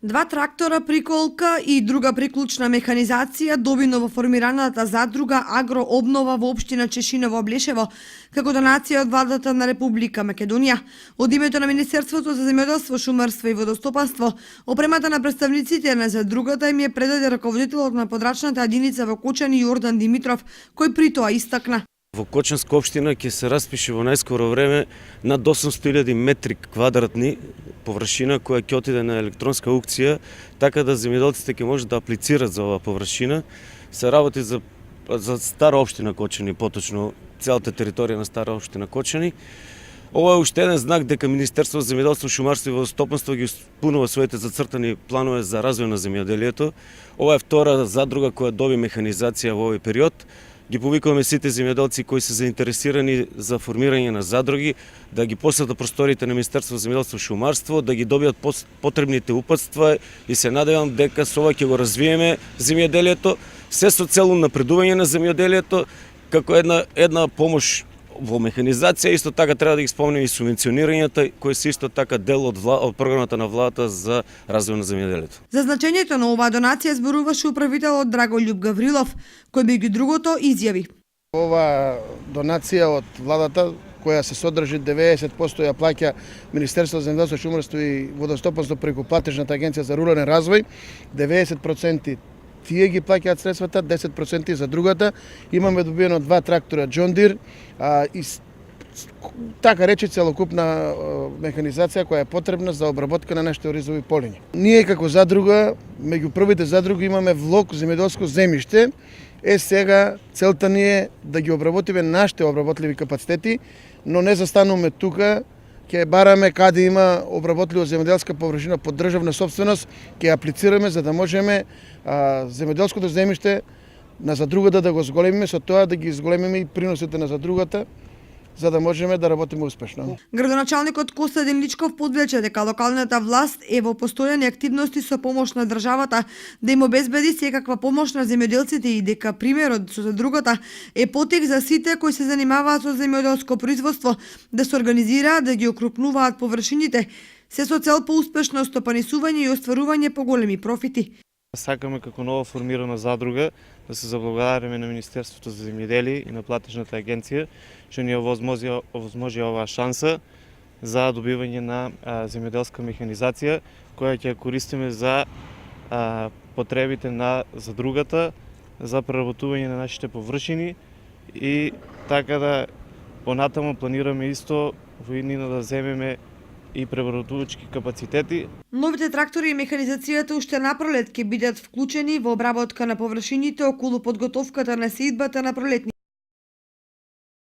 Два трактора, приколка и друга приклучна механизација доби новоформираната задруга Агрообнова во општина Чешиново Блешево како донација од владата на Република Македонија. Од името на Министерството за земјоделство, шумарство и водостопанство, опремата на представниците на задругата им ја предаде раководителот на подрачната единица во Кочани Јордан Димитров, кој при тоа истакна. Во Кочанска општина ќе се распише во најскоро време над 800.000 метри квадратни површина која ќе отиде на електронска аукција, така да земјоделците ќе можат да аплицираат за оваа површина. Се работи за стара општина Кочани, поточно целата територија на стара општина Кочани. Ова е уште еден знак дека Министерството за земјоделство, шумарство и водостопанство ги исполнува своите зацртани планове за развој на земјоделието. Ова е втора задруга која доби механизација во овој период. Ги повикуваме сите земјоделци кои се заинтересирани за формирање на задруги да ги посетат просториите на Министерството за земјоделство и шумарство, да ги добијат потребните упатства и се надевам дека со ова ќе го развиеме земјоделието, се со цел напредување на земјоделието, како една помош во механизација. Исто така треба да ги спомнеме и субвенционирањата кои се исто така дел од програмата на владата за развој на земјоделието. За значењето на оваа донација зборуваше управителот Драголјуб Гаврилов, кој меѓу другото изјави: Ова донација од владата, која се содржи 90% ја плаќа Министерството за земјоделство, шумарство и водостопанство преку платежната агенција за рурален развој, 90% тие ги плаќаат средствата, 10% за другата. Имаме добиено 2 трактора John Deere и така речи целокупна механизација која е потребна за обработка на нашите оризови полиња. Ние како задруга, меѓу првите задруги имаме влог земјоделско земјиште. Сега целта ни е да ги обработиме нашите обработливи капацитети, но не застануваме тука. Ќе бараме каде има обработлива земјоделска површина под државна собственост, ќе аплицираме за да можеме земјоделското земјиште на задругата да го зголемиме, со тоа да ги зголемиме и приносите на задругата, за да можеме да работиме успешно. Градоначалникот Костадин Личков подлече дека локалната власт е во постојани активности со помош на државата да им обезбеди секаква помош на земјоделците и дека примерот со задругата е потек за сите кои се занимаваат со земјоделско производство да се организираат, да ги окрупнуваат површините, се со цел поуспешно стопанисување и остварување поголеми профити. Сакаме како нова формирана задруга да се заблагодариме на Министерството за земјоделие и на платежната агенција што ни овозможи оваа шанса за добивање на земјоделска механизација која ќе користиме за потребите на задругата, за преработување на нашите површини и така да понатаму планираме исто во иднина да земеме и преработувачки капацитети. Новите трактори и механизацијата уште напролет ќе бидат вклучени во обработка на површините околу подготовката на сеидбата на пролетни